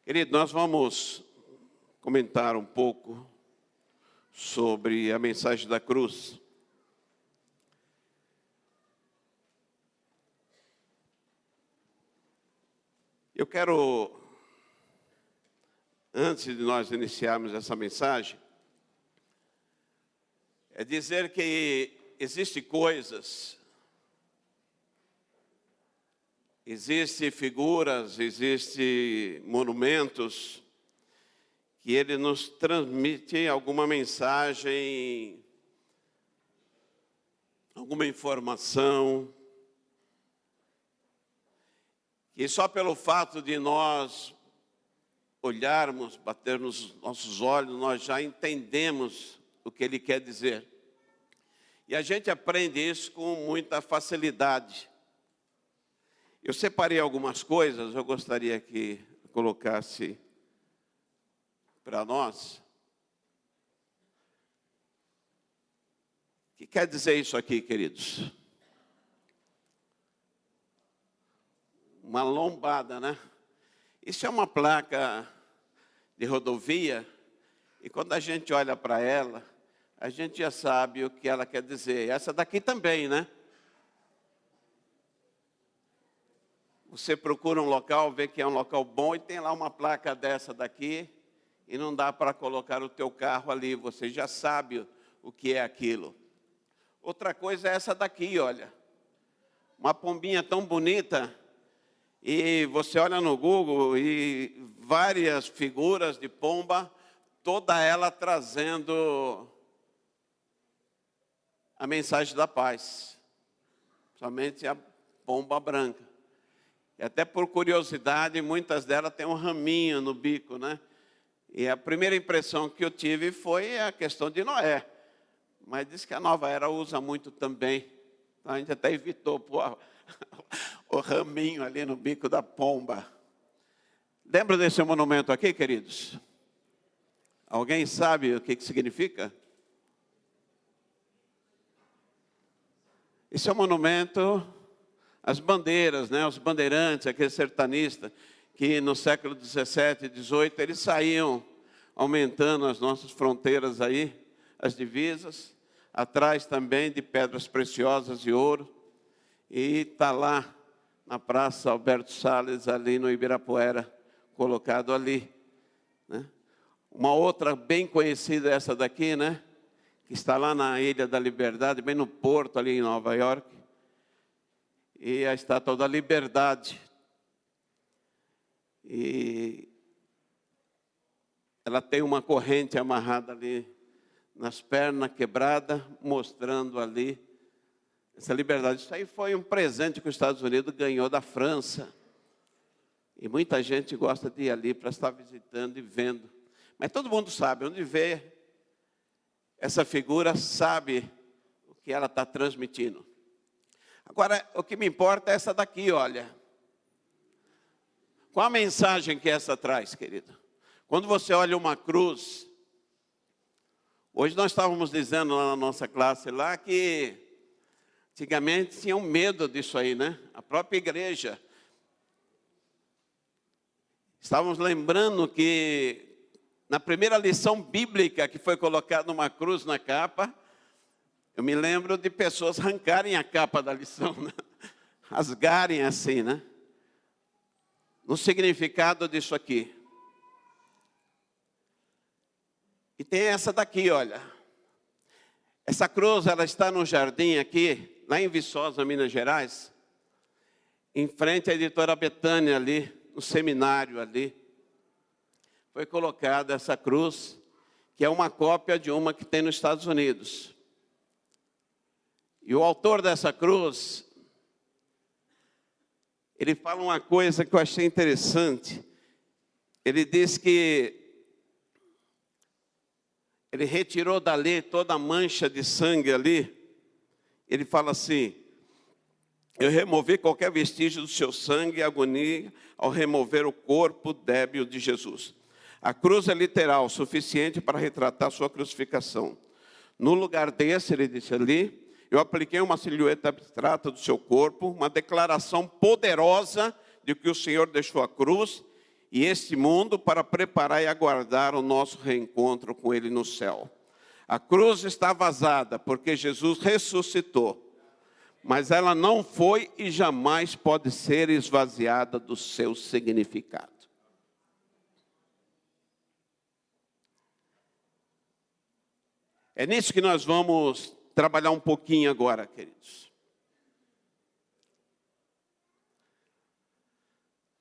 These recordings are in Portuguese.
Querido, nós vamos comentar um pouco sobre a mensagem da cruz. Eu quero, antes de nós iniciarmos essa mensagem, dizer que existem coisas, existem figuras, existem monumentos que ele nos transmite alguma mensagem, alguma informação, que só pelo fato de nós olharmos, bater nos nossos olhos, nós já entendemos o que ele quer dizer. E a gente aprende isso com muita facilidade. Eu separei algumas coisas, eu gostaria que colocasse para nós. O que quer dizer isso aqui, queridos? Uma lombada, né? Isso é uma placa de rodovia, e quando a gente olha para ela, a gente já sabe o que ela quer dizer. Essa daqui também, né? Você procura um local, vê que é um local bom, e tem lá uma placa dessa daqui, e não dá para colocar o teu carro ali, você já sabe o que é aquilo. Outra coisa é essa daqui, olha. Uma pombinha tão bonita, e você olha no Google, e várias figuras de pomba, toda ela trazendo a mensagem da paz. Somente a pomba branca. E até por curiosidade, muitas delas têm um raminho no bico, né? E a primeira impressão que eu tive foi a questão de Noé. Mas diz que a nova era usa muito também. Então a gente até evitou pôr o raminho ali no bico da pomba. Lembra desse monumento aqui, queridos? Alguém sabe o que significa? Esse é um monumento às bandeiras, né? Os bandeirantes, aqueles sertanistas, que no século 17 e 18, eles saíam aumentando as nossas fronteiras aí, as divisas, atrás também de pedras preciosas e ouro, e está lá na Praça Alberto Salles, ali no Ibirapuera, colocado ali, né? Uma outra bem conhecida, essa daqui, né? Que está lá na Ilha da Liberdade, bem no porto, ali em Nova York, e a Estátua da Liberdade. E ela tem uma corrente amarrada ali nas pernas, quebrada, mostrando ali essa liberdade. Isso aí foi um presente que os Estados Unidos ganhou da França. E muita gente gosta de ir ali para estar visitando e vendo. Mas todo mundo sabe, onde vê essa figura, sabe o que ela está transmitindo. Agora, o que me importa é essa daqui, olha. Qual a mensagem que essa traz, querido? Quando você olha uma cruz, hoje nós estávamos dizendo lá na nossa classe lá que antigamente tinham medo disso aí, né? A própria igreja. Estávamos lembrando que na primeira lição bíblica que foi colocada uma cruz na capa, eu me lembro de pessoas arrancarem a capa da lição, né? Rasgarem assim, né? No significado disso aqui. E tem essa daqui, olha. Essa cruz, ela está no jardim aqui, lá em Viçosa, Minas Gerais, em frente à editora Betânia ali, no seminário ali. Foi colocada essa cruz, que é uma cópia de uma que tem nos Estados Unidos. E o autor dessa cruz, ele fala uma coisa que eu achei interessante. Ele diz que ele retirou dali toda a mancha de sangue ali. Ele fala assim: eu removi qualquer vestígio do seu sangue e agonia ao remover o corpo débil de Jesus. A cruz é literal, suficiente para retratar sua crucificação. No lugar desse, ele disse ali, eu apliquei uma silhueta abstrata do seu corpo, uma declaração poderosa de que o Senhor deixou a cruz e este mundo para preparar e aguardar o nosso reencontro com Ele no céu. A cruz está vazada porque Jesus ressuscitou, mas ela não foi e jamais pode ser esvaziada do seu significado. É nisso que nós vamos trabalhar um pouquinho agora, queridos.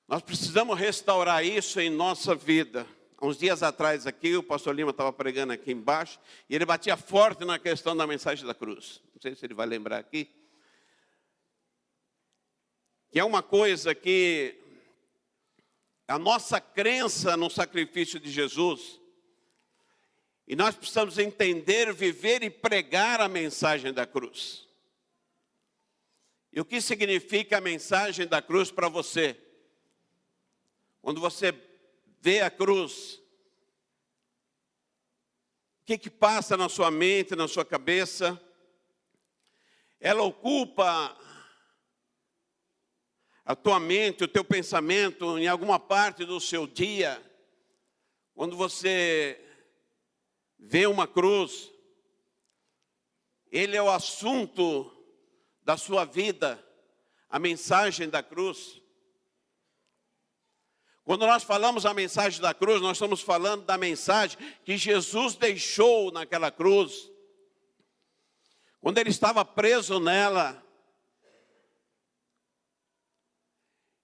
Nós precisamos restaurar isso em nossa vida. Há uns dias atrás aqui, o pastor Lima estava pregando aqui embaixo, e ele batia forte na questão da mensagem da cruz. Não sei se ele vai lembrar aqui. Que é uma coisa que a nossa crença no sacrifício de Jesus, e nós precisamos entender, viver e pregar a mensagem da cruz. E o que significa a mensagem da cruz para você? Quando você vê a cruz, o que passa na sua mente, na sua cabeça? Ela ocupa a tua mente, o teu pensamento em alguma parte do seu dia. Quando você vê uma cruz, ele é o assunto da sua vida, a mensagem da cruz. Quando nós falamos a mensagem da cruz, nós estamos falando da mensagem que Jesus deixou naquela cruz. Quando ele estava preso nela,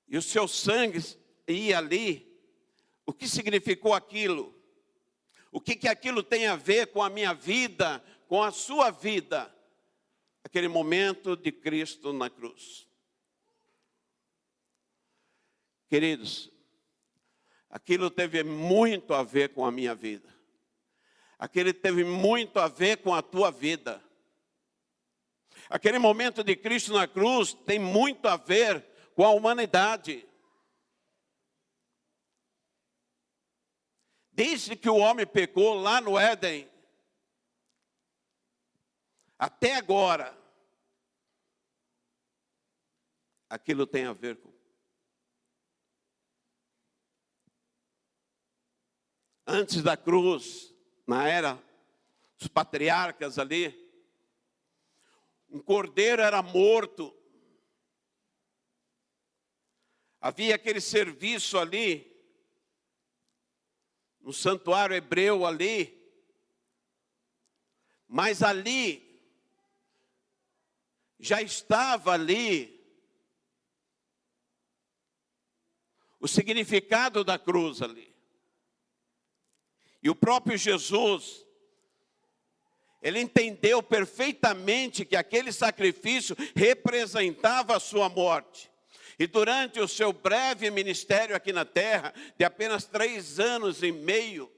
e o seu sangue ia ali, o que significou aquilo? O que aquilo tem a ver com a minha vida, com a sua vida? Aquele momento de Cristo na cruz. Queridos, aquilo teve muito a ver com a minha vida. Aquilo teve muito a ver com a tua vida. Aquele momento de Cristo na cruz tem muito a ver com a humanidade. Desde que o homem pecou lá no Éden, até agora, aquilo tem a ver com. Antes da cruz, na era dos patriarcas ali, um cordeiro era morto. Havia aquele serviço ali, no santuário hebreu ali, mas ali, já estava ali, o significado da cruz ali. E o próprio Jesus, ele entendeu perfeitamente que aquele sacrifício representava a sua morte. E durante o seu breve ministério aqui na terra, de apenas 3 anos e meio,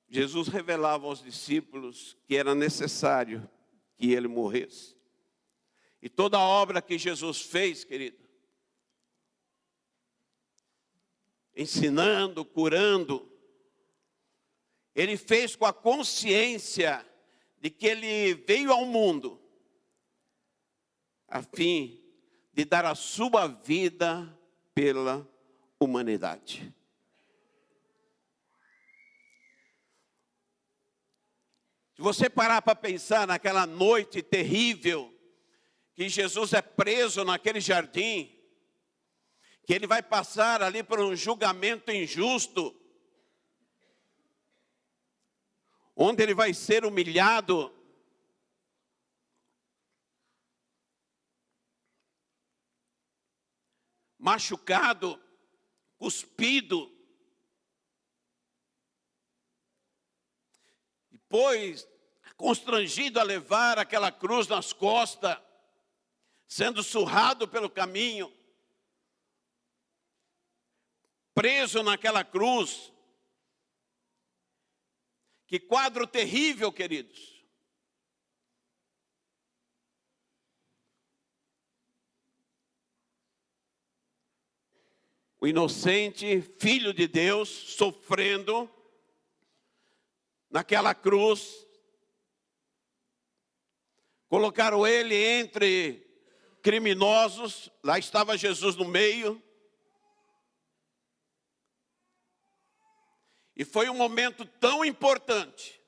Jesus revelava aos discípulos que era necessário que ele morresse. E toda a obra que Jesus fez, querido, ensinando, curando, ele fez com a consciência de que ele veio ao mundo a fim de dar a sua vida pela humanidade. Se você parar para pensar naquela noite terrível, que Jesus é preso naquele jardim, que ele vai passar ali por um julgamento injusto, onde ele vai ser humilhado, machucado, cuspido, depois constrangido a levar aquela cruz nas costas, sendo surrado pelo caminho, preso naquela cruz. Que quadro terrível, queridos. O inocente Filho de Deus sofrendo naquela cruz. Colocaram ele entre criminosos, lá estava Jesus no meio. E foi um momento tão importante,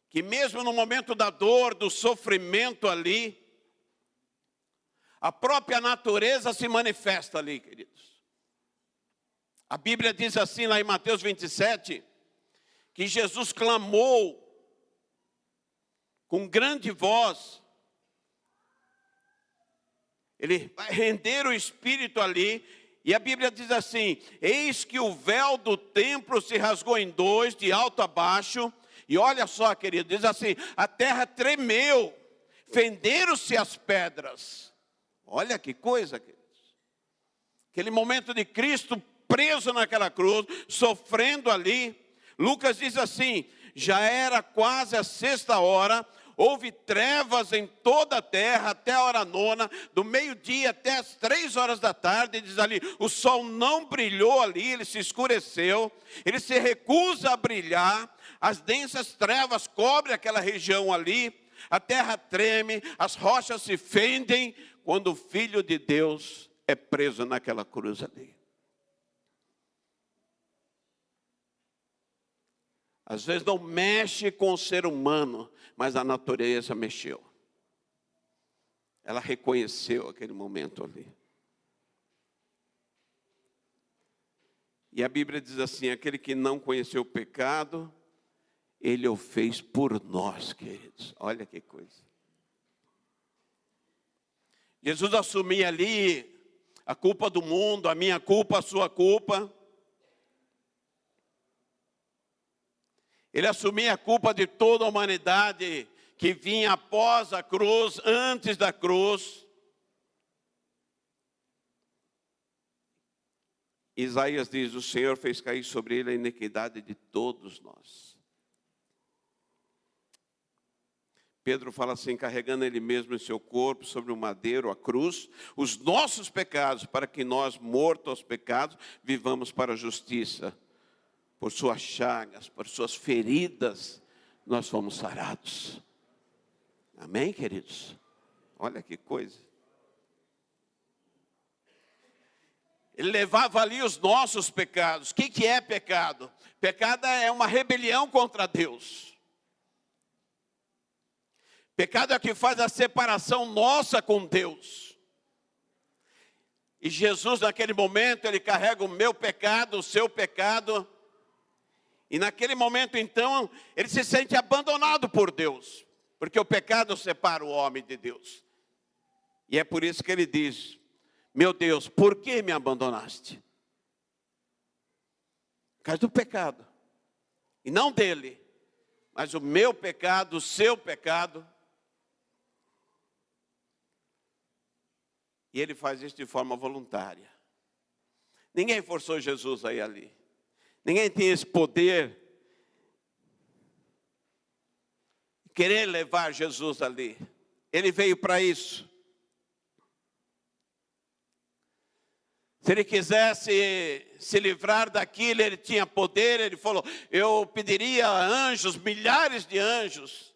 que mesmo no momento da dor, do sofrimento ali, a própria natureza se manifesta ali, queridos. A Bíblia diz assim lá em Mateus 27, que Jesus clamou com grande voz. Ele vai render o Espírito ali, e a Bíblia diz assim: eis que o véu do templo se rasgou em dois, de alto a baixo, e olha só, querido, diz assim, a terra tremeu, fenderam-se as pedras. Olha que coisa, queridos. Aquele momento de Cristo preso naquela cruz, sofrendo ali. Lucas diz assim, já era quase a 6ª hora, houve trevas em toda a terra até a hora 9, do meio-dia até as 3 horas da tarde, diz ali, o sol não brilhou ali, ele se escureceu, ele se recusa a brilhar, as densas trevas cobrem aquela região ali, a terra treme, as rochas se fendem, quando o Filho de Deus é preso naquela cruz ali. Às vezes não mexe com o ser humano, mas a natureza mexeu. Ela reconheceu aquele momento ali. E a Bíblia diz assim, aquele que não conheceu o pecado, ele o fez por nós, queridos. Olha que coisa. Jesus assumia ali a culpa do mundo, a minha culpa, a sua culpa. Ele assumia a culpa de toda a humanidade que vinha após a cruz, antes da cruz. Isaías diz, o Senhor fez cair sobre ele a iniquidade de todos nós. Pedro fala assim, carregando ele mesmo em seu corpo, sobre o madeiro, a cruz, os nossos pecados, para que nós, mortos aos pecados, vivamos para a justiça. Por suas chagas, por suas feridas, nós fomos sarados. Amém, queridos? Olha que coisa. Ele levava ali os nossos pecados. O que é pecado? Pecado é uma rebelião contra Deus. Pecado é o que faz a separação nossa com Deus. E Jesus, naquele momento, ele carrega o meu pecado, o seu pecado. E naquele momento, então, ele se sente abandonado por Deus. Porque o pecado separa o homem de Deus. E é por isso que ele diz, meu Deus, por que me abandonaste? Por causa do pecado. E não dele, mas o meu pecado, o seu pecado. E ele faz isso de forma voluntária. Ninguém forçou Jesus a ir ali. Ninguém tinha esse poder. Querer levar Jesus ali. Ele veio para isso. Se ele quisesse se livrar daquilo, ele tinha poder. Ele falou, eu pediria a anjos, milhares de anjos.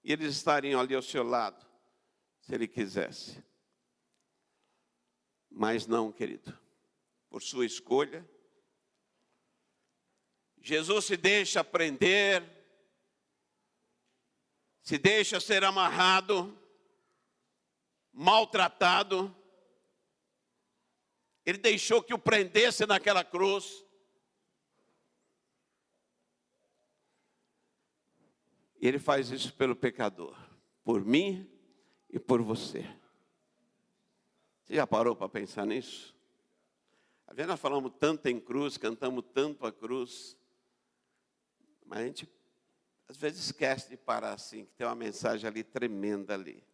E eles estariam ali ao seu lado. Se ele quisesse. Mas não, querido. Por sua escolha. Jesus se deixa prender. Se deixa ser amarrado. Maltratado. Ele deixou que o prendesse naquela cruz. E ele faz isso pelo pecador. Por mim e por você. Você já parou para pensar nisso? Às vezes nós falamos tanto em cruz, cantamos tanto a cruz. Mas a gente, às vezes, esquece de parar assim, que tem uma mensagem ali tremenda ali.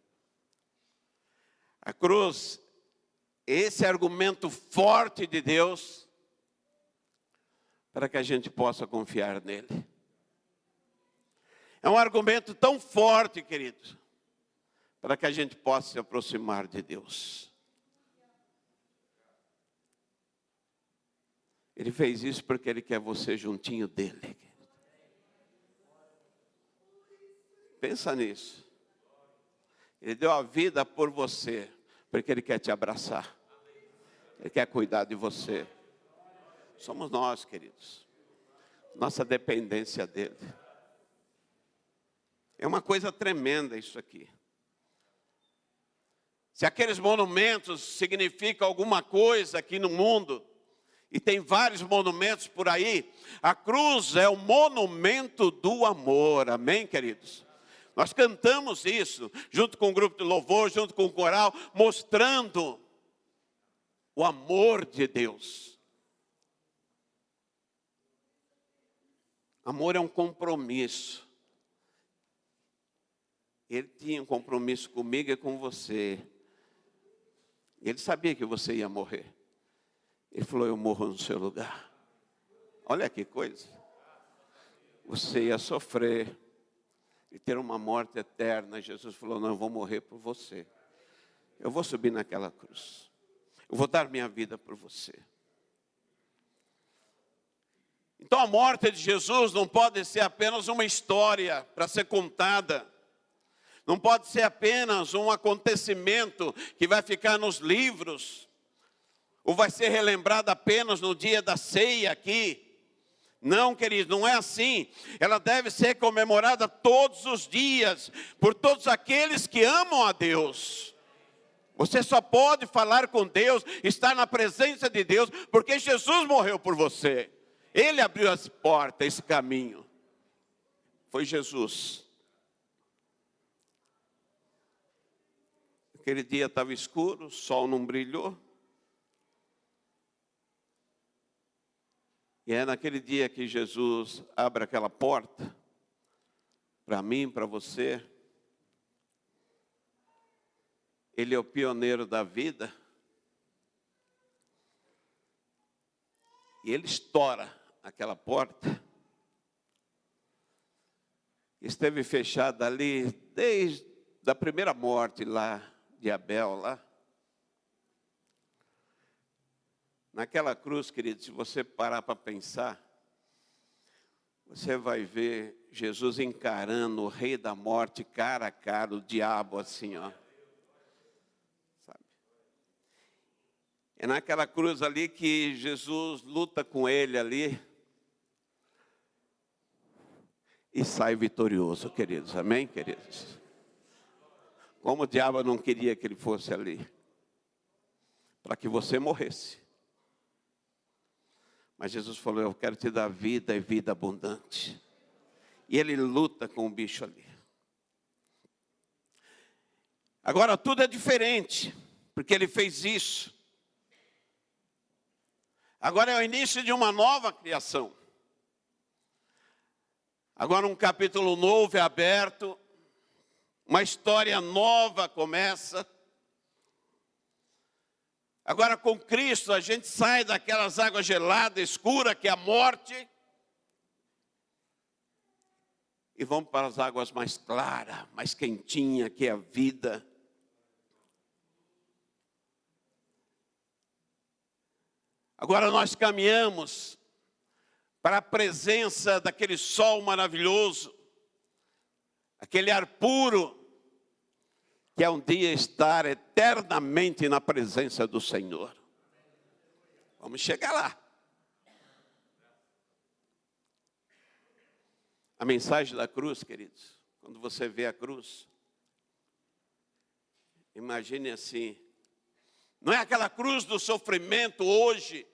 A cruz, esse argumento forte de Deus, para que a gente possa confiar nele. É um argumento tão forte, queridos, para que a gente possa se aproximar de Deus. Ele fez isso porque ele quer você juntinho dele. Pensa nisso. Ele deu a vida por você, porque ele quer te abraçar. Ele quer cuidar de você. Somos nós, queridos. nossa dependência dele. É uma coisa tremenda isso aqui. Se aqueles monumentos significam alguma coisa aqui no mundo, e tem vários monumentos por aí, a cruz é o monumento do amor, amém, queridos? Nós cantamos isso, junto com o grupo de louvor, junto com o coral, mostrando o amor de Deus. Amor é um compromisso. Ele tinha um compromisso comigo e com você. Ele sabia que você ia morrer. Ele falou, eu morro no seu lugar. Olha que coisa. Você ia sofrer e ter uma morte eterna. Jesus falou, não, eu vou morrer por você. Eu vou subir naquela cruz. Eu vou dar minha vida por você. Então a morte de Jesus não pode ser apenas uma história para ser contada. Não pode ser apenas um acontecimento que vai ficar nos livros. Ou vai ser relembrado apenas no dia da ceia aqui. Não, querido, não é assim. Ela deve ser comemorada todos os dias, por todos aqueles que amam a Deus. Você só pode falar com Deus, estar na presença de Deus, porque Jesus morreu por você. Ele abriu as portas, esse caminho. Foi Jesus. Aquele dia estava escuro, o sol não brilhou. E é naquele dia que Jesus abre aquela porta, para mim, para você. Ele é o pioneiro da vida. E ele estoura aquela porta. Esteve fechada ali desde a primeira morte lá de Abel, lá. Naquela cruz, querido, se você parar para pensar, você vai ver Jesus encarando o rei da morte cara a cara, o diabo assim, ó. Sabe? É naquela cruz ali que Jesus luta com ele ali e sai vitorioso, queridos. Amém, queridos? Como o diabo não queria que ele fosse ali, para que você morresse. Mas Jesus falou, eu quero te dar vida e vida abundante. E ele luta com o bicho ali. Agora tudo é diferente, porque ele fez isso. Agora é o início de uma nova criação. Agora um capítulo novo é aberto. Uma história nova começa. Agora com Cristo a gente sai daquelas águas geladas, escuras, que é a morte. E vamos para as águas mais claras, mais quentinhas, que é a vida. Agora nós caminhamos para a presença daquele sol maravilhoso, aquele ar puro, que é um dia estar eternamente na presença do Senhor. Vamos chegar lá. A mensagem da cruz, queridos, quando você vê a cruz, imagine assim, não é aquela cruz do sofrimento hoje,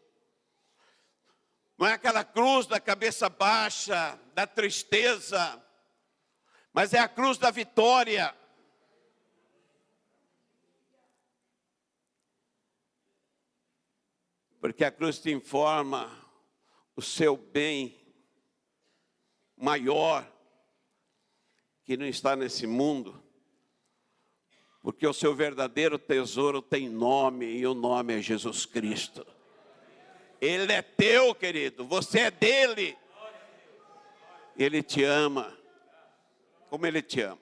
não é aquela cruz da cabeça baixa, da tristeza, mas é a cruz da vitória. Porque a cruz te informa o seu bem maior, que não está nesse mundo. Porque o seu verdadeiro tesouro tem nome, e o nome é Jesus Cristo. Ele é teu, querido, você é dele. Ele te ama, como ele te ama.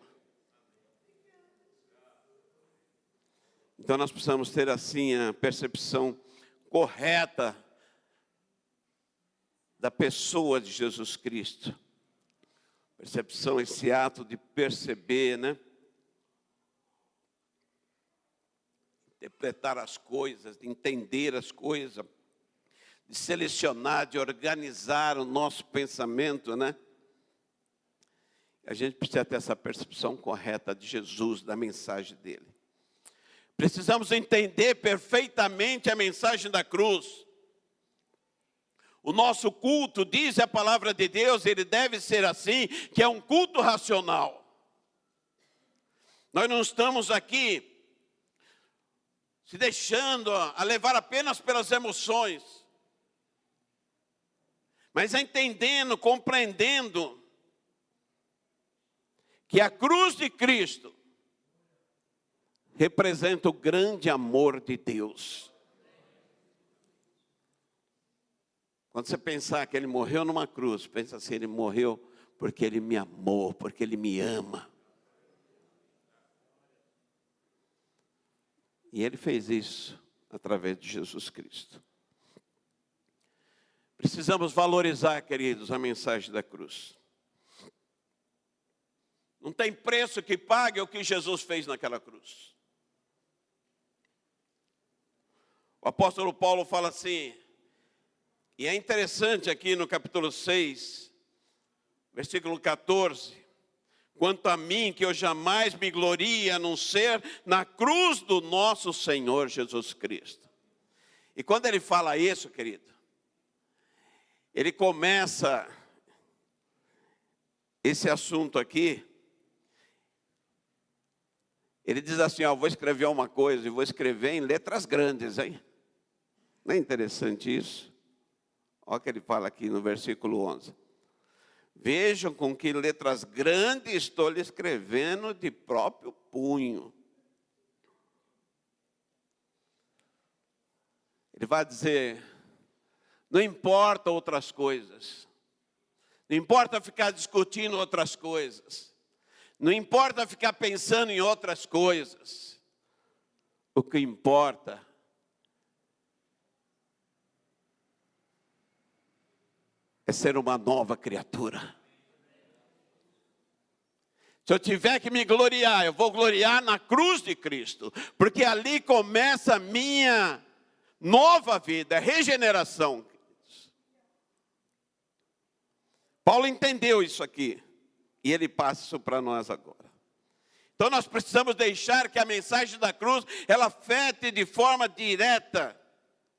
Então nós precisamos ter assim a percepção correta da pessoa de Jesus Cristo. Percepção, esse ato de perceber, né? Interpretar as coisas, de entender as coisas, de selecionar, de organizar o nosso pensamento, né? A gente precisa ter essa percepção correta de Jesus, da mensagem dele. Precisamos entender perfeitamente a mensagem da cruz. O nosso culto, diz a palavra de Deus, ele deve ser assim, que é um culto racional. Nós não estamos aqui se deixando a levar apenas pelas emoções, mas entendendo, compreendendo que a cruz de Cristo representa o grande amor de Deus. Quando você pensar que ele morreu numa cruz, pensa assim, ele morreu porque ele me amou, porque ele me ama. E ele fez isso através de Jesus Cristo. Precisamos valorizar, queridos, a mensagem da cruz. Não tem preço que pague o que Jesus fez naquela cruz. O apóstolo Paulo fala assim, e é interessante aqui no capítulo 6, versículo 14, quanto a mim, que eu jamais me glorie a não ser na cruz do nosso Senhor Jesus Cristo. E quando ele fala isso, querido, ele começa esse assunto aqui, ele diz assim, ó, vou escrever uma coisa, e vou escrever em letras grandes, hein? Não é interessante isso? Olha o que ele fala aqui no versículo 11. Vejam com que letras grandes estou lhe escrevendo de próprio punho. Ele vai dizer, não importa outras coisas. Não importa ficar discutindo outras coisas. Não importa ficar pensando em outras coisas. O que importa é ser uma nova criatura. Se eu tiver que me gloriar, eu vou gloriar na cruz de Cristo, porque ali começa a minha nova vida, regeneração. Paulo entendeu isso aqui, e ele passa isso para nós agora. Então nós precisamos deixar que a mensagem da cruz, ela afete de forma direta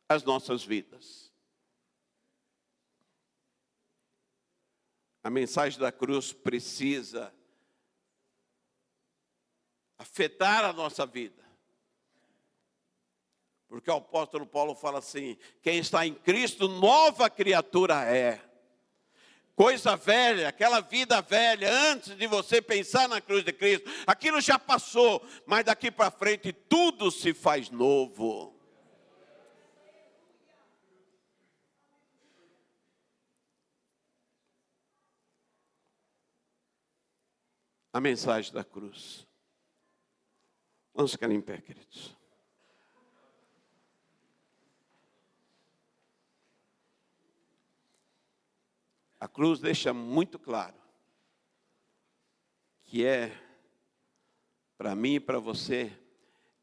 as nossas vidas. A mensagem da cruz precisa afetar a nossa vida. Porque o apóstolo Paulo fala assim, quem está em Cristo, nova criatura é. Coisa velha, aquela vida velha, antes de você pensar na cruz de Cristo, aquilo já passou, mas daqui para frente tudo se faz novo. A mensagem da cruz. Vamos ficar em pé, queridos. A cruz deixa muito claro que para mim e para você,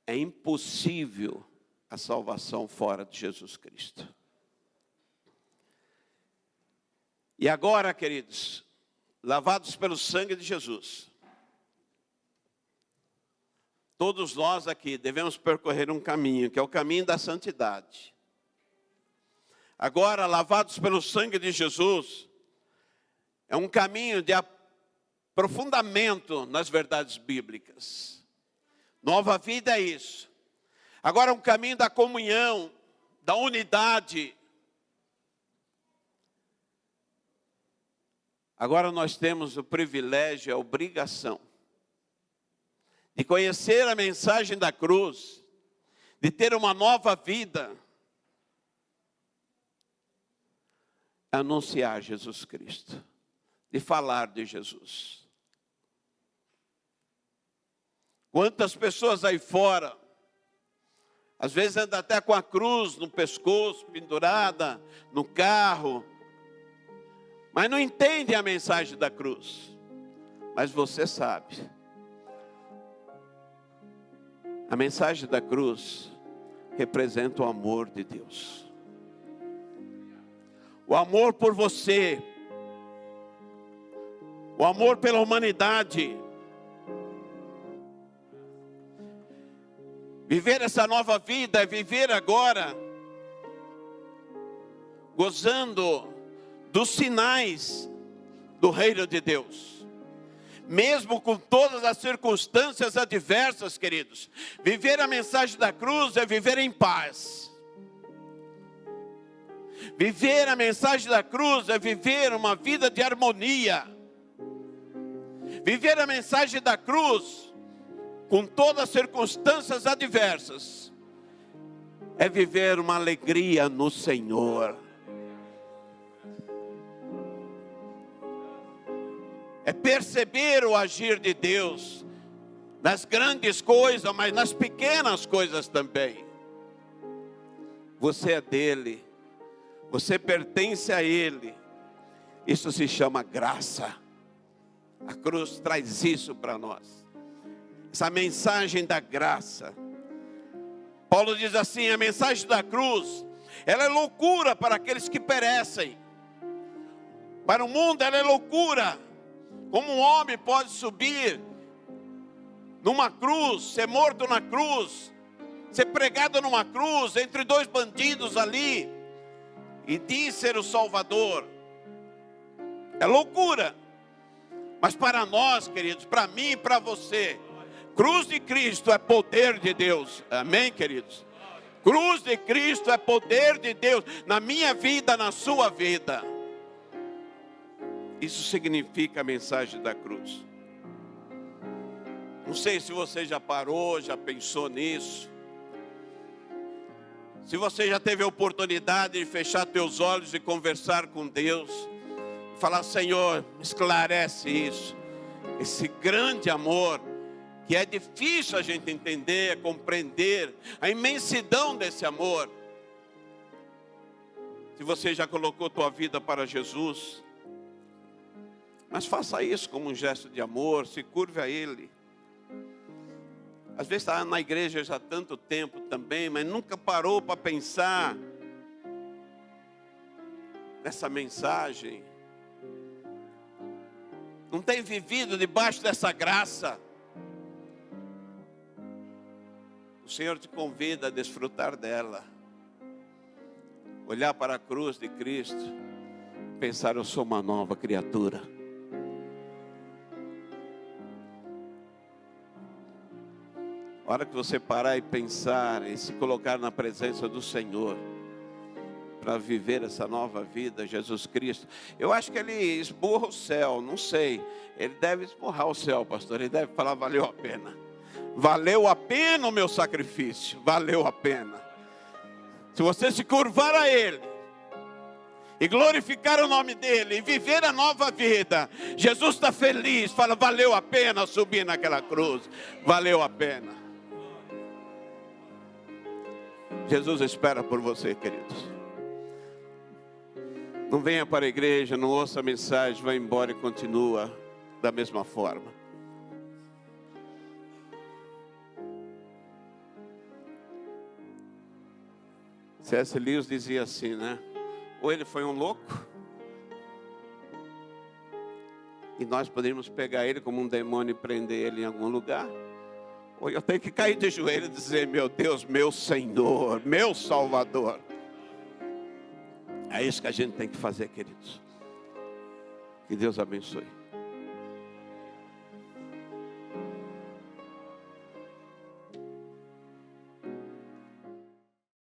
é impossível a salvação fora de Jesus Cristo. E agora, queridos, lavados pelo sangue de Jesus, todos nós aqui devemos percorrer um caminho, que é o caminho da santidade. Agora, lavados pelo sangue de Jesus, é um caminho de aprofundamento nas verdades bíblicas. Nova vida é isso. Agora, um caminho da comunhão, da unidade. Agora nós temos o privilégio, a obrigação de conhecer a mensagem da cruz, de ter uma nova vida, anunciar Jesus Cristo, de falar de Jesus. Quantas pessoas aí fora, às vezes andam até com a cruz no pescoço, pendurada, no carro, mas não entendem a mensagem da cruz. Mas você sabe. A mensagem da cruz representa o amor de Deus. o amor por você, o amor pela humanidade. Viver essa nova vida é viver agora gozando dos sinais do reino de Deus. Mesmo com todas as circunstâncias adversas, queridos, viver a mensagem da cruz é viver em paz. Viver a mensagem da cruz é viver uma vida de harmonia. Viver a mensagem da cruz, com todas as circunstâncias adversas, é viver uma alegria no Senhor. É perceber o agir de Deus, nas grandes coisas, mas nas pequenas coisas também. Você é dele, você pertence a ele. Isso se chama graça. A cruz traz isso para nós. Essa mensagem da graça. Paulo diz assim: a mensagem da cruz, ela é loucura para aqueles que perecem. Para o mundo ela é loucura. Como um homem pode subir numa cruz, ser morto na cruz, ser pregado numa cruz, entre dois bandidos ali, e diz ser o Salvador? É loucura. Mas para nós, queridos, para mim e para você, cruz de Cristo é poder de Deus. Amém, queridos? Cruz de Cristo é poder de Deus na minha vida, na sua vida. Isso significa a mensagem da cruz. Não sei se você já parou, já pensou nisso. Se você já teve a oportunidade de fechar teus olhos e conversar com Deus, falar: Senhor, esclarece isso. Esse grande amor, que é difícil a gente entender, compreender, a imensidão desse amor. Se você já colocou tua vida para Jesus, mas faça isso como um gesto de amor, se curve a Ele. Às vezes está na igreja já há tanto tempo também, mas nunca parou para pensar nessa mensagem. Não tem vivido debaixo dessa graça. O Senhor te convida a desfrutar dela. Olhar para a cruz de Cristo, pensar: eu sou uma nova criatura. A hora que você parar e pensar e se colocar na presença do Senhor, para viver essa nova vida, Jesus Cristo, eu acho que Ele esmurra o céu, não sei. Ele deve esmurrar o céu, pastor. Ele deve falar: valeu a pena. Valeu a pena o meu sacrifício, valeu a pena. Se você se curvar a Ele e glorificar o nome dEle e viver a nova vida, Jesus está feliz, fala: valeu a pena subir naquela cruz, valeu a pena. Jesus espera por você, queridos. Não venha para a igreja, não ouça a mensagem, vai embora e continua da mesma forma. C.S. Lewis dizia assim, né? Ou ele foi um louco, e nós poderíamos pegar ele como um demônio e prender ele em algum lugar, ou eu tenho que cair de joelho e dizer: meu Deus, meu Senhor, meu Salvador. É isso que a gente tem que fazer, queridos. Que Deus abençoe.